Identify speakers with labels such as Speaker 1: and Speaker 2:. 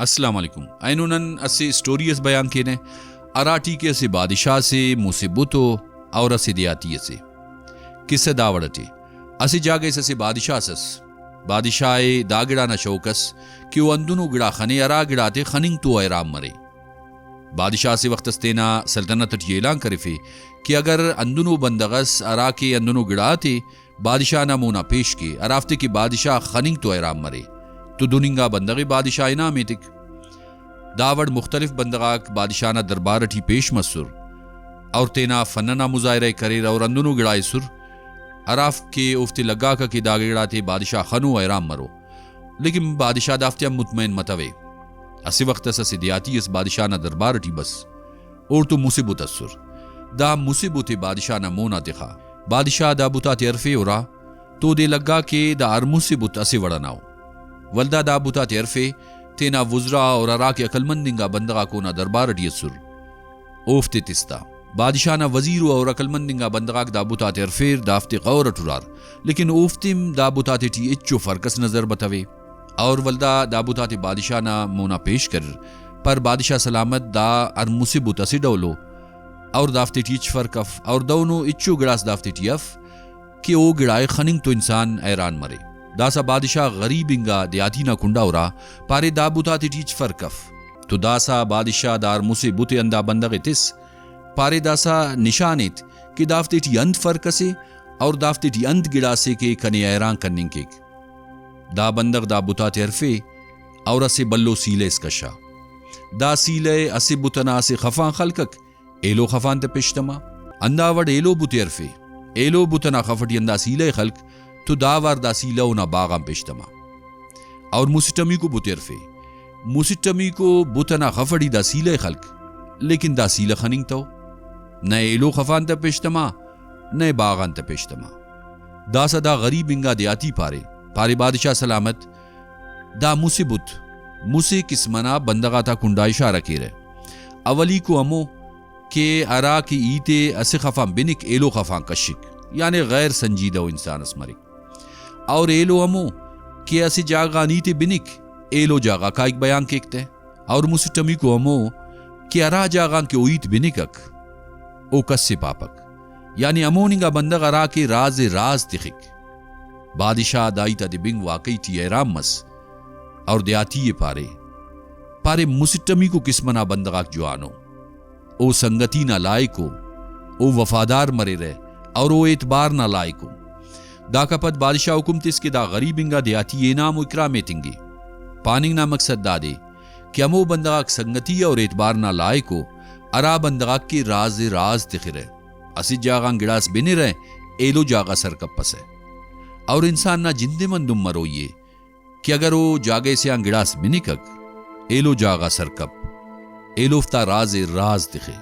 Speaker 1: السلام علیکم اینونن اسی سٹوریز بیان کینے اراٹی کے اسی بادشاہ سے مصیبتو اور اسی دیاتی سے کسے داوڑتی اسی جاگے اسی بادشاہ سس بادشاہ دا گڑا نہ شوکس کہ وہ اندنو گڑا خنے ارا گڑاتے خننگ تو ایرام مرے بادشاہ سے وقت استینا سلطنت یہ اعلان کرے فی کہ اگر اندنو بندغس ارا کے اندنو گڑاتے بادشاہ نہ مونا پیش کے ارافتے کی بادشاہ خننگ تو ایرام مرے تو دننگا بندغی بادشاہ انعام تک داوڑ مختلف بندغاک بادشاہ نہ دربارٹی پیش مسر اور تینا فننا مظاہرہ کرے اور اندنو گڑائے سر عراف کے افتی لگا کا کہ داگڑا تے بادشاہ خنو ایرام مرو لیکن بادشاہ دافتیا مطمئن متوے اسی وقت اس دیاتی اس بادشاہ نہ دربارٹی بس اور تو مصیبت اسر دا مصیبت بادشاہ نہ مونا دکھا بادشاہ دا بوتا تیرفے اورا تو دے لگا کہ دا ار مصیبت اسی وڑناو ولدہ دا بوتا تیرفے تینا وزرا اور ارا کے عقلمندنگا بندگا کو نہ دربارٹی اسر اوفتے تستا بادشاہ نہ وزیرو اور عقلمندنگا بندگاک دا بوتا تیرفیر دافتے غور اٹھرار لیکن اوفتیم دا بوتا تی اچو فرکس نظر بتوے اور ولدہ دا بوتا تی بادشاہ نہ مونا پیش کر پر بادشاہ سلامت دا ار مصیبت اسی ڈولو اور دافتے ٹی اچ فرکف اور دونو اچو گڑاس دافتے ٹی اف کہ او گڑائے خننگ تو انسان ایران مرے داسا بادشاہ غریب انگا دیاتی نہ کنڈا اورا پارے دا بوتا تی ٹیچ فرکف تو داسا بادشاہ دار مصیبت اندا بندغ تس پارے داسا نشانیت کہ دافتے ٹی اند فرکسے اور دافتے ٹی اند گڑا سے کے کنے ایران کننگ کے دا بندغ دا بوتا تیرفے اور اسے بلو سیلے اس کشا دا سیلے اسے بوتنا سے خفان خلقک ایلو خفان تے پشتما اندا وڑ ایلو بوتیرفے ایلو بوتنا خفٹی اندا سیلے خلق تو داوار دا سیلو نہ باغام پیشتما اور مسٹمی کو بوتیرفے مسٹمی کو بوتنا خفڑی دا سیلے خلق لیکن دا سیلے خننگ تو نہ ایلو خفان تا پیشتما نہ باغان تا پیشتما دا صدا غریب انگا دیاتی پارے بادشاہ سلامت دا مصیبت مسی کسمنا بندگا تا کنڈا اشارہ کی رہے اولی کو امو کہ ارا کی ایتے اسے خفان بنک ایلو خفان کشک یعنی غیر سنجیدہ و انسان اسمرک اور ایلو امو کہ اسی جاگا نیتے بنک ایلو جاگا کا ایک بیان کیکتے اور مسٹمی کو امو کہ ارا جاگان کے اویت بنکک او کس سے پاپک یعنی اموننگا بندگ ارا کے راز تخک بادشاہ دائیتا دی بنگ واقعی تی ایرام مس اور دیاتی پارے مسٹمی کو کسمنا بندگاک جوانو او سنگتی نہ لائکو او وفادار مرے رہے اور او اعتبار نہ لائکو دا کپت بادشاہ حکم تس کے دا غریب انگا دیاتی انعام و اکرام تنگی پاننگ نا مقصد دا دے کہ امو بندگاک سنگتی اور اعتبار نہ لائکو ارا بندگاک کی راز تخرے اسی جاگان گڑاس بنے رہے ایلو جاگا سرکپ پسے اور انسان نہ جندے مندم مروئیے کہ اگر وہ جاگے سے آن گڑاس بنکک ایلو جاگا سرکپ ایلوفتا راز تخے